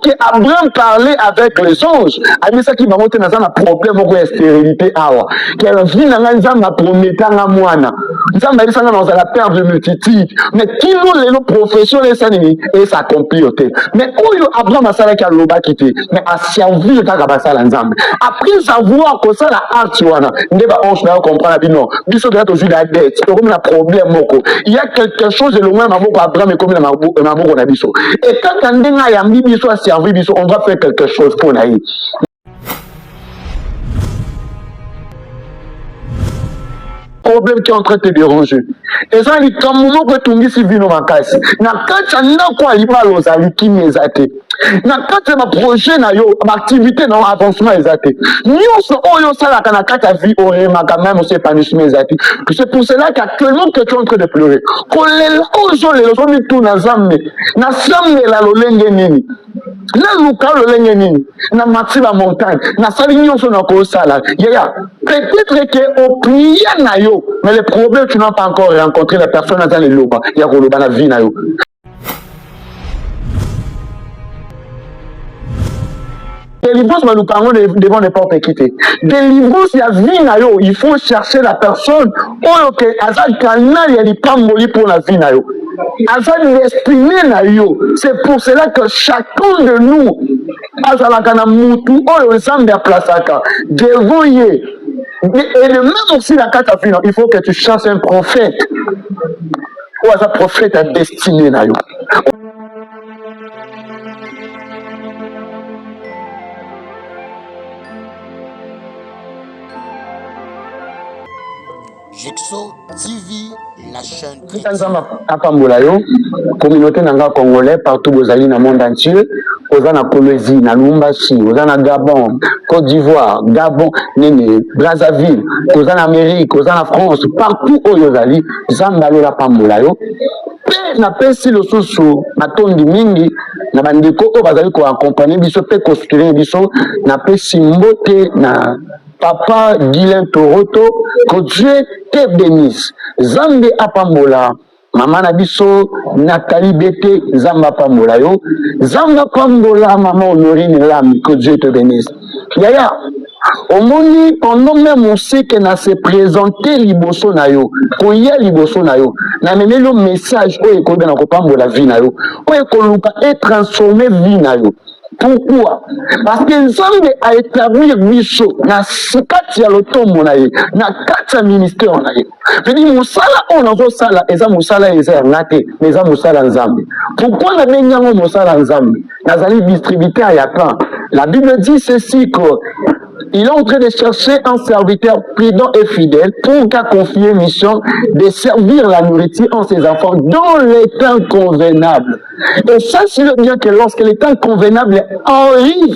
que Abraham parlait avec les anges, avec ça qui m'a montré dans un problème de stérilité, qui a vu dans un promettant à moi. Nous avons dit ça dans la perte de multitude. Mais qui nous les professions et ça compliqué. Mais où Abraham a ça qui a l'oba quitté, mais a servi le cas à l'ensemble. Après savoir que ça la art, on va comprendre non. Biso doit toujours la dette. Comme un problème, il y a quelque chose de loin Abraham et comme la Maboko na biso. Et quand on a biso a servi biso, on va faire quelque chose pour naï. Problème qui est en train de te déranger. Et ça, il y a un moment que tu me dis si vino ma casse. Na quand tu as quoi libre aux ali qui m'exate. Na quand tu as un projet na yo, ma activité na avancement exate. Nous on ça la kana kata vie aurait ma quand même aussi épanouissement exate. C'est pour cela qu'actuellement que tu es en train de pleurer. Quand les gens les gens tout na zambe la lolenge nini. Na luka lolenge nini. Na mati la montagne. Na salignon son na ko sala. Ya peut-être que au prier na yo, mais le problème tu n'as pas encore rencontré la personne dans les loba. Il y a dans la vie na yo. Délivrance, nous parlons devant n'importe qui. Délivrance, il y a vie na yo. Il faut chercher la personne. Oh, ok, Azad Kanal, il y a des pamboli pour la vie na yo. Azad l'estimé na yo. C'est pour cela que chacun de nous, Azad Kana Moutou, oh, ensemble de place à ka. Devant y. Et le même aussi la carte à finir, il faut que tu cherches un prophète. Ou un prophète à destiné na yo. Jexo TV, la chaîne chrétienne. Communauté nanga congolais partout aux alliés dans le monde entier, aux en Colombie, na Lumbashi, aux en Gabon, Côte d'Ivoire, Gabon, Néné, Brazzaville, aux en Amérique, aux en France, partout aux alliés, Zambalo la Pambolayo. Na pesi le soso na tondi mingi na bandiko o bazali ko accompagner biso pe construire biso na pesi mbote na Papa Guilain Toroto, que Dieu te bénisse. Zambe apambola, maman Nabiso, Nathalie Bété, Zamba Pambola yo. Zamba Pambola, maman Honorine Lam, que Dieu te bénisse. Yaya, au moni, pendant même on sait qu'elle a se présenté liboso na yo, qu'on y a liboso na yo, na mené le message, oh, et qu'on a Pambola vie na yo, oh, et qu'on a transformé vie na yo. Pourquoi? Parce que Nzambe a établi Micho na kati ya lotombo na ye, na kati ya ministère na ye. Je dis musala on a sala eza musala eza ngate, mais eza musala Nzambe. Pourquoi na benyango musala Nzambe? Nazali distributeur ya pain. La Bible dit ceci que il est en train de chercher un serviteur prudent et fidèle pour qu'à confier mission de servir la nourriture en ses enfants dans les temps convenables. Et ça, c'est bien que lorsque les temps convenables arrivent,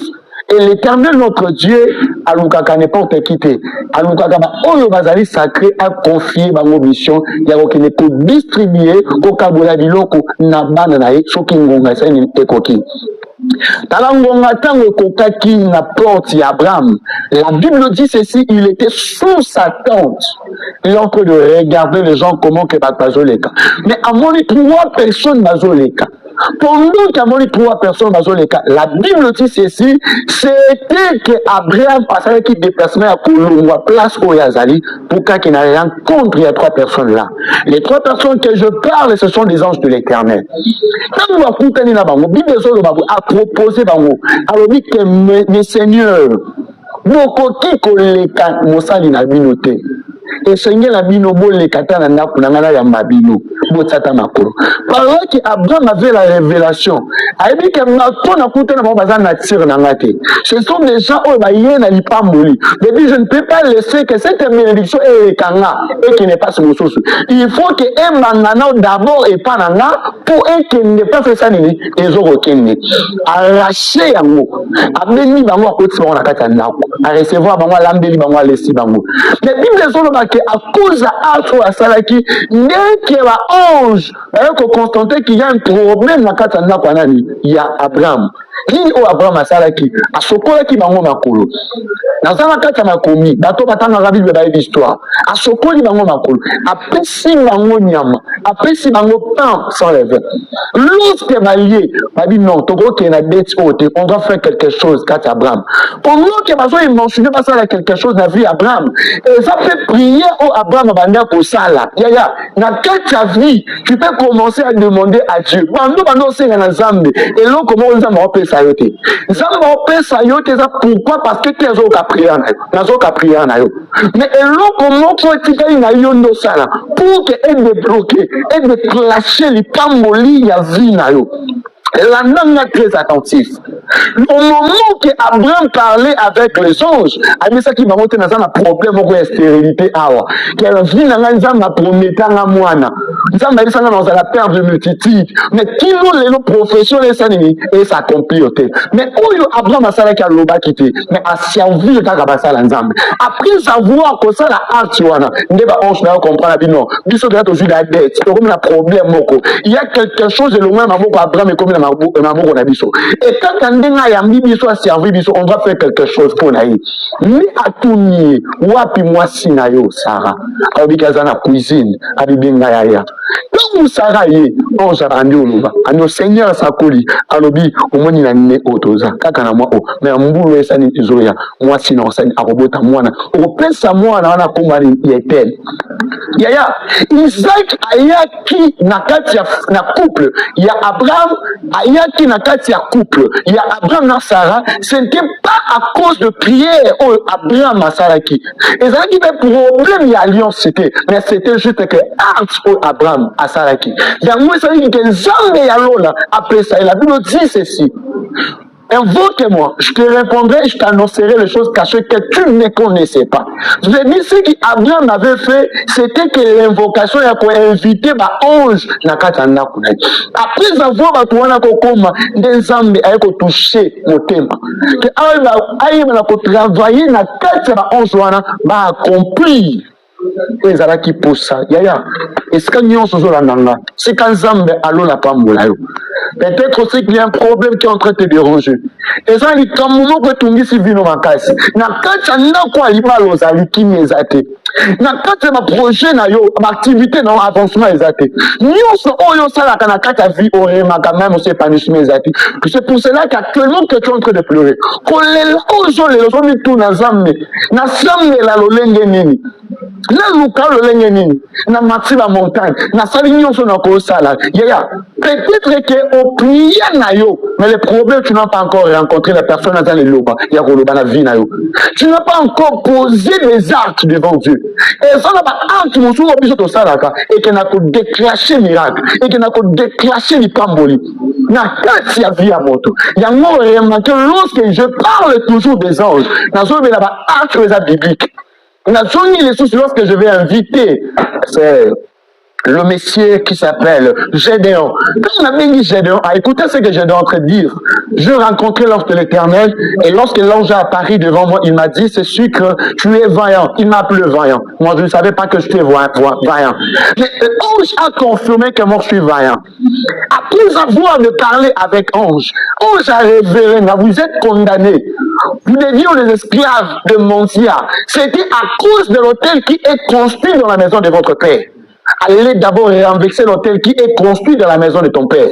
et l'Éternel notre Dieu, à l'Oukaka n'importe quitté, à l'Oukaka, Oyo Bazali sacré a confié ma mission, il y a aucun pour distribuer, au Kabola Biloko, Nabana, Chokingonga, c'est une écoquille. Talangonga tango kokaki na porte ya Abraham. La Bible dit ceci, il était sous sa tente. Il est en train de regarder les gens comment que bazoleka. Mais à mon 3 personnes bazoleka. Pendant qu'à mon 3 personnes bazoleka, la Bible dit ceci, c'était que Abraham passait qui déplacement à Kolongwa, place au Yazali, pour qu'il n'ait rien contre les 3 personnes là. Les 3 personnes que je parle, ce sont des anges de l'Éternel. Quand vous écoutez la Bible a proposé alors dit que mes seigneurs, beaucoup qui koleka mosali na binoté. Et Seigneur la bino le katana na kunangana ya mabino botsata makolo. Pendant que Abraham avait la révélation, a dit que maton na kutana ba bazana tire na ngate. Ce sont des gens où ba yena li pamboli. Je dis je ne peux pas laisser que cette bénédiction est kanga et qui n'est pas sur source. Il faut que emanana d'abord et pas nanga pour que ne pas faire ça ni les orokene. Arracher yango. Abeni bango akotsi na katana a recevoir bango lambeli bango lesi bango. Mais Bible que à cause de Arthur à Salaki, dès qu'il y a ange, avec Constantin qu'il y a un problème dans Katana Panani, il y a Abraham. nini o Abraham asalaki asokolaki bango makolo nazala kati ya makomi bato batanga bible ba histoire asokoli bango makolo apesi bango nyama apesi bango pain sans levain lorsque balie babi non tokoke na dette haute on doit faire quelque chose kati Abraham pendant que bazo mentionner basala quelque chose na vie Abraham et ça fait prier au Abraham banda ko sala yaya na kati ya vie tu peux commencer à demander à Dieu bando senga na Nzambe et là comment Nzambe va pesa yote Nzambe va pesa yote ça pourquoi parce que tu as prier na yo mais et là comment faut tikali na yo ndo sala pour que être débloqué et déclencher les pamboli ya vie na yo. La langue est très attentif. Au moment que Abraham parlait avec les anges, il ça qui m'a montré dans un problème de stérilité. Que la vie n'a pas promis à moi. Nous avons dit dans la perte de multitude. Mais qui nous les professionnels et ça accomplit. Mais où Abraham a ça qui a l'oba quitté. Mais a servi le cas à l'ensemble. Après savoir que ça la art, on va comprendre non. Bisous de la toujours la dette. Comme un problème. Il y a quelque chose de loin Abraham est comme et quand on doit faire quelque chose pour naï. Mais à tout nier, wapi moi sinayo Sarah, abikaza na cuisine, abibinga yaya. Donc Sarah y, on s'arrandi au louba. Ano Seigneur sakoli, alobi omoni na ne otoza. Kaka na moi o, mais mbulu esani izoya. Moi sinon sani arobota mwana. Opesa mwana wana komari yetel. Yaya, Isaac ayaki na kati na couple, il y a Abraham ayaki na kati ya couple, il y a Abraham na Sarah, ce n'était pas à cause de prière où Abraham a Saraki. Et ça qui fait problème il y a alliance c'était, mais c'était juste que Abraham a Saraki. Il y a moi ça dit que jamais ya lola après ça, et la Bible dit ceci. Invoque-moi, je te répondrai, je t'annoncerai les choses cachées que tu ne connaissais pas. Je vais dire ce qu'Abraham avait fait, c'était que l'invocation a invité l'ange na katana. Après avoir batouana kokoma, des hommes a touché mon thème. Que aïe na ko travailler na katana ange wana ba accomplir. Et ça qui pose ça. Yaya, est-ce que nous sommes là nanga? C'est quand Zambe allo la pambola. Peut-être aussi qu'il y a un problème qui est en train de te déranger. Et ça, il y a un moment que tu me dis si vino makasi. Na kacha na kwa liba lozali ki mezate. Na kacha ma projet na yo, ma activité na avancement ezate. Nyonso oyo sala kana kacha vie ore ma quand même c'est pas mezate. C'est pour cela qu'actuellement que tu es en train de pleurer. Ko le ozo le ozo mi tu na Zambe. Na Zambe la lolenge nini. Na lukalo lenge nini. Na mati la montagne. Na sali nyonso na ko sala. Yaya, peut-être que au prière na yo, mais le problème tu n'as pas encore rencontré la personne dans le loba, il y a loba na vie na yo. Tu n'as pas encore posé des actes devant Dieu. Et ça n'a pas acte mon sou obiso to salaka et que n'a ko déclencher miracle et que n'a ko déclencher li pamboli. Na kasi ya vie à moto. Ya mo remarqué lorsque je parle toujours des anges, na zo be là ba acte biblique. Na zoni les sous lorsque je vais inviter c'est le monsieur qui s'appelle Gédéon. Quand on a bien dit Gédéon, écoutez ce que Gédéon est en train de dire. Je rencontrais l'ange de l'Éternel et lorsque l'ange a apparu devant moi, il m'a dit, c'est sûr que tu es vaillant. Il m'a appelé vaillant. Moi, je ne savais pas que j'étais vaillant. Mais l'ange a confirmé que moi, je suis vaillant. Après avoir parlé avec ange a révélé, vous êtes condamnés. Vous deviez les esclaves de Montia. C'était à cause de l'autel qui est construit dans la maison de votre père. Allez d'abord renverser l'autel qui est construit dans la maison de ton père.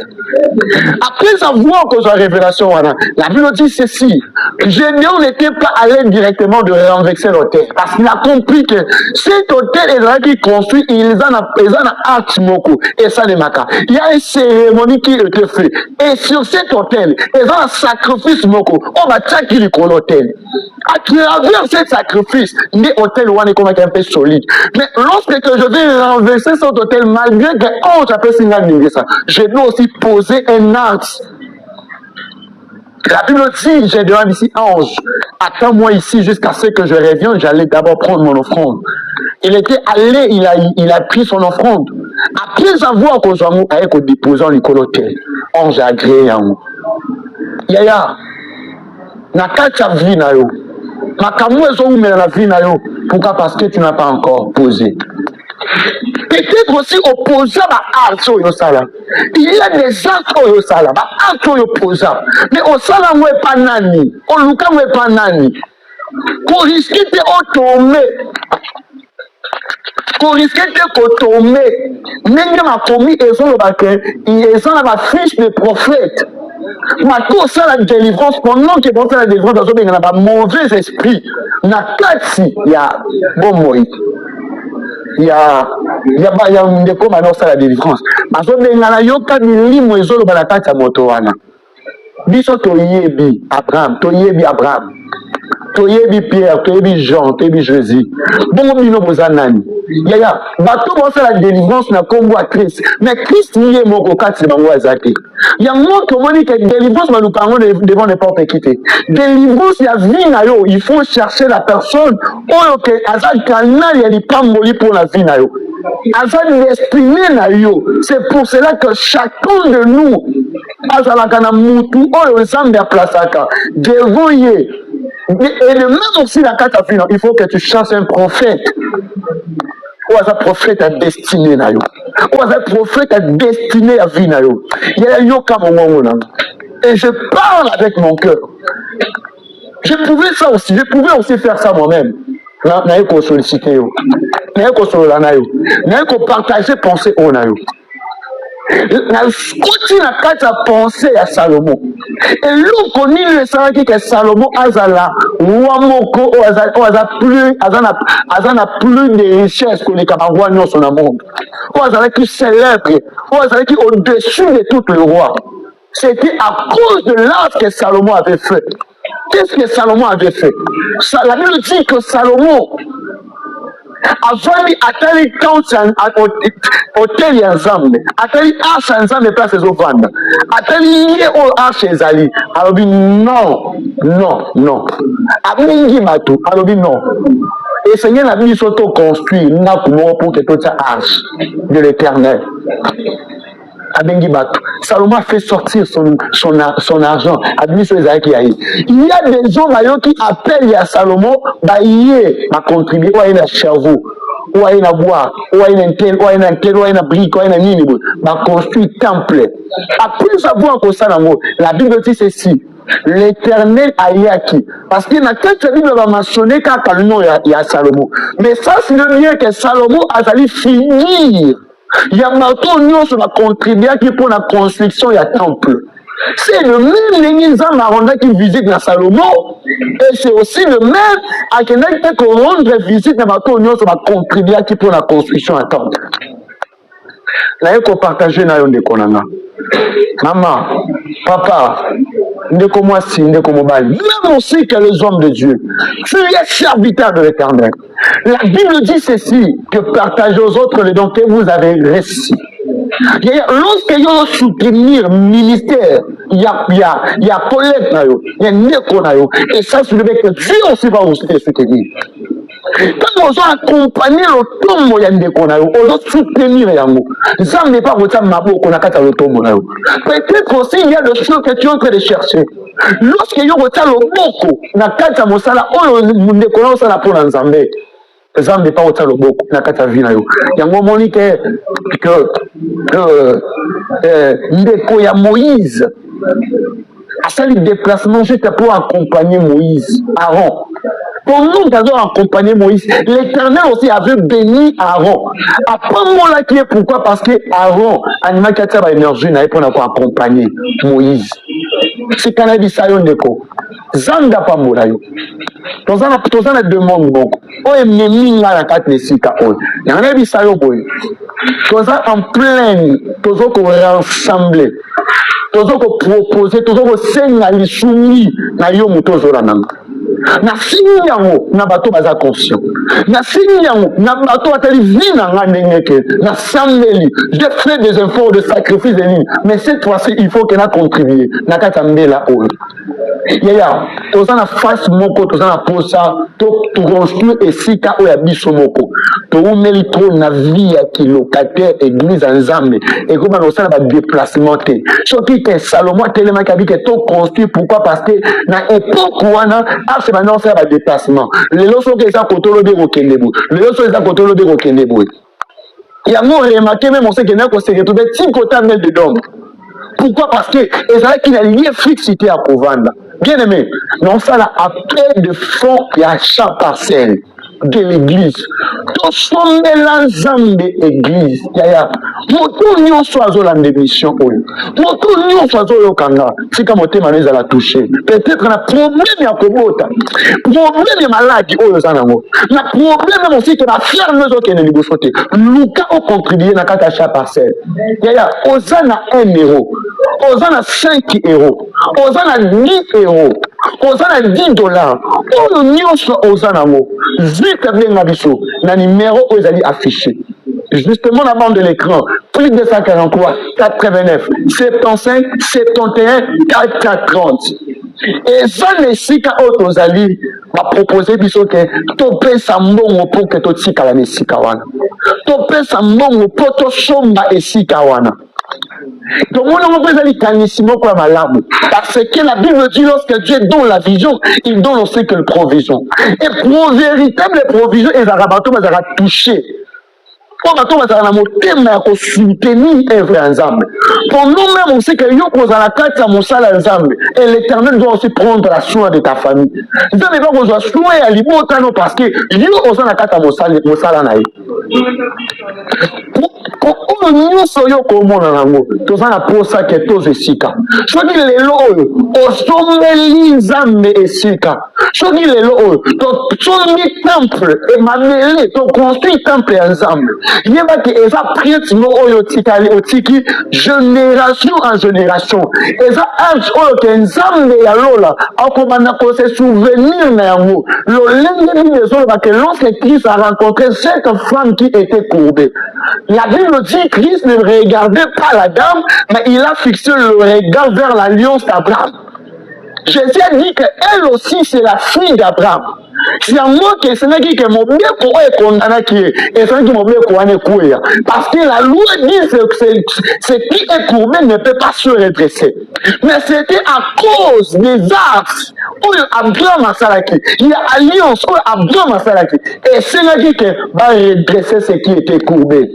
Après avoir que la révélation, la Bible dit ceci. Gédéon n'était pas allé directement de renverser l'autel. Parce qu'il a compris que cet autel est là qui construit, ils en a acte moko. Et ça les maka. Il y a une cérémonie qui a été faite. Et sur cet autel, ils ont un sacrifice moko. On va tchaquer l'autel. À travers cet sacrifice, l'autel est comme un peu solide. Mais lorsque je vais renverser cet hôtel, malgré que je dois aussi poser un acte. La Bible dit, j'ai demandé ici, ange, attends-moi ici jusqu'à ce que je revienne, j'allais d'abord prendre mon offrande. Il était allé, il a pris son offrande. Après avoir causé avec déposant l'hôtel, ange a agréé en moi. Yaya, na kacha vie na yo. Makamou ezo ou mais la vie na yo. Pourquoi? Parce que tu n'as pas encore posé. peut-être aussi opposant à art au sala. Il y a des arts au sala, art au opposant. Mais au sala, on n'est pas nani. Au luka, on n'est pas nani. Qu'on risque de tomber. Qu'on risque de tomber. Même ma famille, ils ont la fiche de prophète. Maintenant, ça la délivrance, pendant que bon, ça la délivrance, il y a un mauvais esprit. Na kati, il y a bon moïse. Il y a un déco maintenant, ça la délivrance. Parce que il y a yoka milimo ezolo balakati ya moto wana. Biso toyebi Abraham, toyebi Pierre, toyebi Jean, toyebi Jésus. Bon, bino bozanani. Yaya, bato bon ça la délivrance na kombo à Christ. Mais Christ n'y est moko kati bango azaki. Il y a moi qui dit que délivrance va nous parler devant n'importe qui. Délivrance il y a vie na yo, il faut chercher la personne oyo ke azal canal ya lipamboli pour la vie na yo. Azal l'exprimer na yo. C'est pour cela que chacun de nous azalaka na mutu oyo nzambe aplasaka devant ye. Et le même aussi la carte à finir, il faut que tu cherches un prophète. Ou un prophète à destiné na yo. Ou un prophète à destiné à vie na yo. Il y a yo comme et je parle avec mon cœur. Je pouvais aussi faire ça moi-même. Na yo ko solliciter yo. Na yo ko solana na yo. Na yo ko partager pensée au na yo. Continue à quatre pensée à Salomon. Et l'on connaît le savait que Salomon azala wamoko azala plus de richesses que les Camerounais sont dans le monde. Azala qui célèbre, azala qui au-dessus de tout le roi. C'était à cause de l'art que Salomon avait fait. Qu'est-ce que Salomon avait fait? La Bible dit que Salomon avandi atali kaucha hôtel ya Nzambe atali asha Nzambe place ezovanda atali ye o asha ezali alobi non amingi bato alobi non et Seigneur a mis auto construire na kumo pour que tout ça arche de l'Éternel. Abengi bato. Salomon a fait sortir son argent. Il y a des hommes qui appellent à Salomon, ma contribuer, ou à un cerveau, ou à un bois, ou à un tel, ou à un tel, ou à un brique, ou à un nini, ma construit temple. Après savoir que ça, la Bible dit ceci. L'Éternel a yaki. Parce qu'il y a quelques livres va mentionner quand le nom il y a Salomon. Mais ça, c'est le mieux que Salomon a fallu finir. Il y a maintenant sur la contribution qui pour la construction il y a temple. C'est le même Nizam Maranda qui visite dans Salomon et c'est aussi le même à qui rendre visite dans maintenant sur la contribution qui pour la construction à temple. Là il faut partager na yonde konanga. Maman, papa, ndeko mwasi, ndeko mobali, même aussi que les hommes de Dieu, tu es serviteur de l'Éternel. La Bible dit ceci, que partagez aux autres les dons que vous avez reçus. Lorsque vous soutenir ministère, il y a collègue, il y a neko, et ça, c'est le fait que Dieu aussi va vous soutenir. Quand vous accompagnez le tombeau, il y a des gens qui soutenir les gens. Ça n'est pas votre mabo qu'on a qu'à le tombeau. Peut-être aussi il y a des choses que tu es en train de chercher. Lorsque vous avez le boko, na kata mosala, oh, vous ne connaissez pas pour l'ensemble. Nzambe pas autant le beaucoup na kata vie na yo. Ya ngomoni que ndeko ya Moïse a sali déplacement juste pour accompagner Moïse, Aaron. Pour nous avons accompagné Moïse, l'Éternel aussi avait béni Aaron. Après moi là qui est pourquoi? Parce que Aaron, animal qui a de l'énergie, n'a pas accompagné Moïse. C'est quand il ça yon deko. Zanda pas moulayo. Tozana demande beaucoup. Oh ennemi là la carte nesika on. Y en a dit ça yo boy. Toza en plein, tozo ko rassembler. Tozo ko proposer, tozo ko senga lisumi na yo mutozo la nanga. Na fini yango na bato baza conscient. Na fini yango na bato atali vie na ngandengeke na sambeli. Je fais des efforts de sacrifice de ligne, mais cette fois-ci il faut que na contribuer na katambela o. Yaya, toza na face moko, toza na posa, to construire esika o ya biso moko. To umeli trop na vie ya ki locataire église Nzambe et comme on ça ba déplacement té. Surtout que Salomon tellement kabi que to construire pourquoi? Parce que na époque wana c'est maintenant ça va déplacement. Les lois sont que ça kotolo de rokendebo. Les lois sont ça kotolo de rokendebo. Il y a mon remarqué même on sait qu'il y a un secret tout petit côté de d'homme. Pourquoi? Parce que les gens qui ont lié fixité à Povanda. Bien aimé, non ça là appel de fonds et à chaque parcelle de l'église. Tout son mélange de l'église. Yaya, moto nyonso azola mission oyo. Moto nyonso azoyo kanga. Si comme te maneza la toucher. Peut-être na problème ya kobota. Problème ya maladie oyo zanango. Na problème aussi que la ferme zo kene libosote. Luka o contribuer na kata chaque parcelle. Yaya, ozana 1 euro. Ozana 5 euros. Ozana 10 euros. Ozana 10 dollars. Oyo nyonso ozana mo. Vite bien biso na numéro où ils allaient afficher. Justement la bande de l'écran, plus de 243 89 75 71 430. Et ça les sika autres alliés va proposer biso que topé sa mbongo pour que to tika la nesika wana. Topé sa mbongo pour to somba esika wana. Donc, on a besoin de parce que la Bible dit lorsque Dieu donne la vision, il donne aussi que le provision. Et pour véritable provision, ils ont touché. Pour soutenir œuvre ensemble. Pour nous-mêmes, on sait que nous avons la carte à mon salaire ensemble. Et l'Éternel doit aussi prendre la soin de ta famille. Vous n'avez pas besoin de soin à l'important parce que nous avons la carte à mon salaire. Pour nous, soyons comme on a un mot. Tout ça, pour ça que tous les sika. Je dis les lois, au sommet l'Inzambe et sika. Je dis les lois, tu sommet temple et ma mêlée, tu construis temple ensemble. Il y a que ça prière tiki génération en génération. Et ça âge que Nzambe ya lola, akomana ko se souvenir na yango. Le lundi que lorsque Christ a rencontré cette femme qui était courbée. La Bible dit que Christ ne regardait pas la dame, mais il a fixé le regard vers l'alliance d'Abraham. Jésus a dit qu'elle aussi c'est la fille d'Abraham. C'est un mot que c'est que mon bien pour est condamné qui est et c'est qui mon bien pour est courir parce que la loi dit que c'est qui est courbé ne peut pas se redresser. Mais c'était à cause des actes où Abraham a salaki. Il y a alliance où Abraham a salaki et c'est là qui va redresser ce qui était courbé.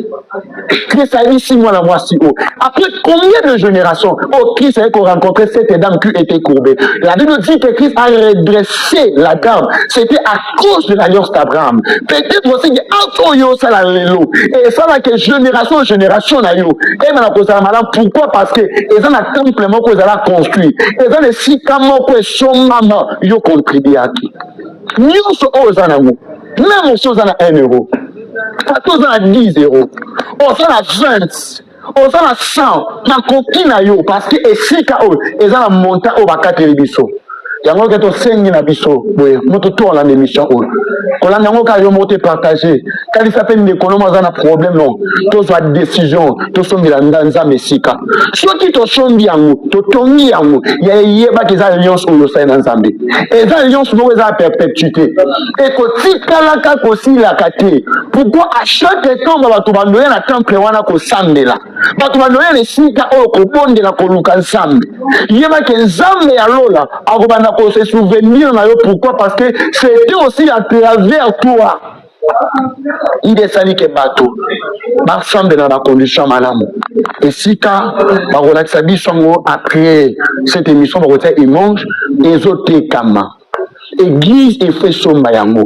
Christ a dit 6 mois la mois si haut. Après combien de générations Christ a rencontré cette dame qui était courbée. La Bible dit que Christ a redressé la dame. C'était à cause de l'alliance d'Abraham. Peut-être aussi que ça la lelo. Et ça va que génération en génération na yo. Et maintenant pourquoi? Parce que ils ont un temple que vous allez construire. Ils ont les 6 camons que son maman yo contribué à qui. Nous sommes aux anamou. Même aux choses à 1 euro. Pas à 10 euros. On s'en a 20. On s'en a 100. Na continue yo parce que et 6 camons ils ont un montant au bas 4 biso. Yango que to sengi na biso boye moto to la émission o kola yango ka yo moto partager kali ça peine d'économie za na problème non to soit décision to sombi la ndanza mesika so ki to sombi yango to tongi yango ya yeba ke za alliance o yo sa na nzambe et za alliance no za perpétuité et ko tikala ka ko si la kate pourquoi à chaque temps ba to bandoya na temple wana ko sambela ba to bandoya le sika o ko bondela ko luka nzambe yeba ke nzambe ya lola akobana ko se souvenir na yo pourquoi parce que c'était aussi à travers toi il est sali que bateau ensemble dans la condition malamu et si ka ba relaxa bisongo après cette émission ba retirer dimanche ezote kama église et fait somba yango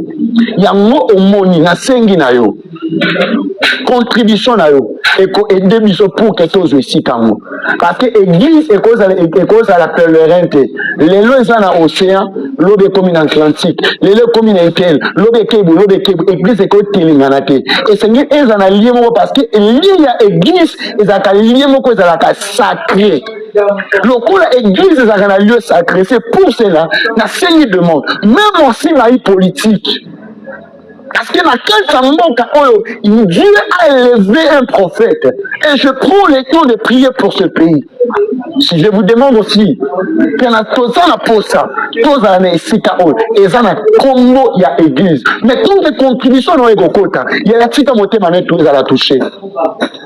omoni na sengi na yo contribution na yo et ko aider biso pour que tous aussi kamo parce que église et cause à la pèlerinité les lois sont dans océan l'eau comme une Atlantique les lois comme une étel l'eau kebu église et côté linganate et c'est une en allié parce que il y a église et ça lié mo cause à la sacré le coup l'église est un lieu sacré c'est pour cela la seigneur demande même aussi la vie politique. Parce que Dieu a élevé un prophète. Et je prends le temps de prier pour ce pays. Si je vous demande aussi, qu'il y a tous ça, tous et ça, comment il y a église. Mais toutes les contributions dans les cocotas, il y a la petite montée manette tous à la toucher.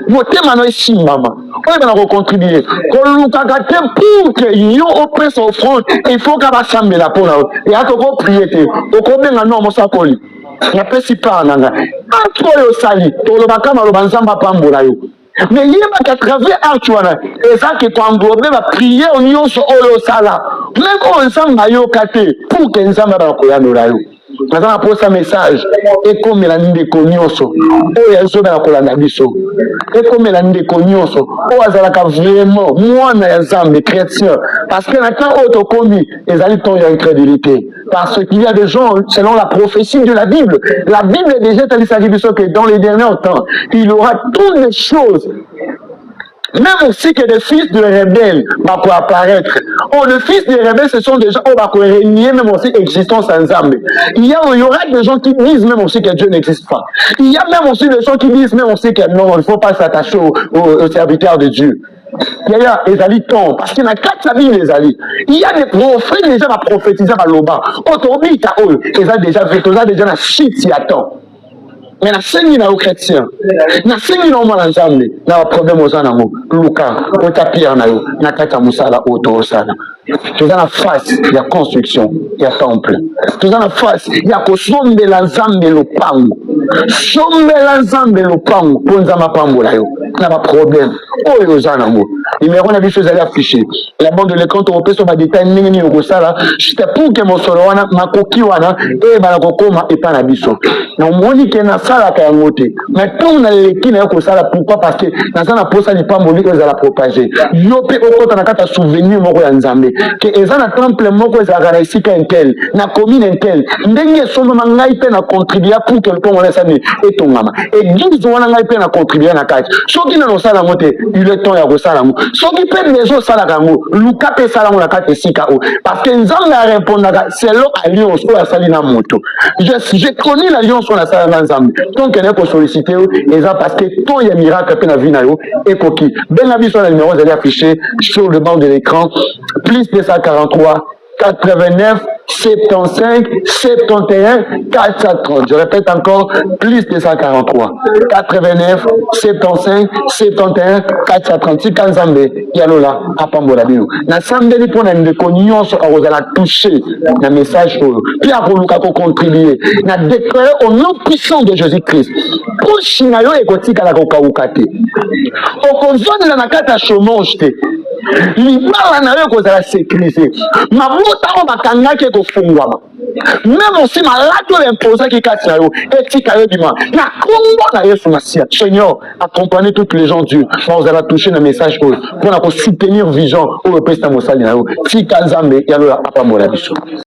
Montée manette si maman. On va contribuer. Quand nous avons pour que nous oppresse son front, il faut qu'on va s'amener la peau là. Et à quoi prier, au combien de nom on s'appelle. napesi pa nanga acte oyo osali tolobaka maloba nzambe apambola yo mais yebaka à travers acte wana eza ke toenglobe bapriere nyonso oyo osala meme oyo nzambe ayoka te pour ke nzambe abakoyanola yo naza na posa message ekomela ndeko nyonso oyo azobela kolanda biso ekomela ndeko nyonso oyo azalaka vraiment mwana ya nzambe chrétien parce que na temps oyo tokomi ezali temps ya incrédulité parce qu'il y a des gens selon la prophétie de la Bible est déjà talisaki biso que dans les derniers temps il y aura toutes les choses. Même aussi que des fils de rebelles vont apparaître. Oh, les fils de rebelles, ce sont des gens qui vont régner même aussi existence ensemble. Il y aura des gens qui disent même aussi que Dieu n'existe pas. Il y a même aussi des gens qui disent même aussi que non, il ne faut pas s'attacher aux serviteurs de Dieu. Il y a des alliés parce qu'il y a 4 amis les alliés. Il y a des prophètes déjà à prophétiser à l'oba. Autobi ta ol, ils ont déjà fait, ils ont déjà la shit y attend. Mais na sengi na chrétien na sengi na mwana nzambe na problème ozana ngo luka otapia na yo na kata musala oto osala toza na face ya construction ya temple toza na face ya kosombela nzambe lopango sombela nzambe lopango po nzambe pambola yo na ba problème oyo ozana ngo numéro na biso ezali affiché la bande de l'écran topesa ba détail ndenge nini okosala juste pour que mosolo wana makoki wana bana kokoma epa na biso na omoni ke na sala ka yango te mais tout na leki na kosala pourquoi parce que naza na posa lipamboli oyo ezala propager yo pe okota na kata souvenir moko ya nzambe ke eza na temple moko ezalaka na esika intel na commune intel ndenge esombama ngai mpe na contribuer pour que mpo wana esani etongama église wana ngai mpe na contribuer na kati soki nano osala yango te il est temps ya kosala yango soki mpe maison osalaka yango luka mpe esala yango na kati esika oyo parce que nzambe arépondaka selon alliance oyo asali na moto je connais l'alliance oyo nasala na nzambe donc ene kosollicite yo eza parce que ton ya miracle mpe na vie na yo ekoki benga biso na numéro ezali affiché sur le banc de l'écran plus 243 89 75 71 430. Je répète encore, plus 243 89 75 71 430. Si Kanzambe yalola apambola bino. Na sambeli pona ndeko nyonso akozala toucher na message oyo. Puis akoluka ko contribuer na déclarer au nom puissant de Jésus-Christ. Pour chinayo ekotika la kokauka te. Okozonela na kata chômage te. Libala na yo kozala sécurisé. Mabota o bakangaki kofungwama. Même aussi malade l'imposaki kati na yo etika yo bima. Na kombo na Yesu Masia. Seigneur, accompagnez toutes les gens Dieu. Vous allez toucher le message pour soutenir vision au pesta mosali na yo. Fika Nzambe yalo apambola biso.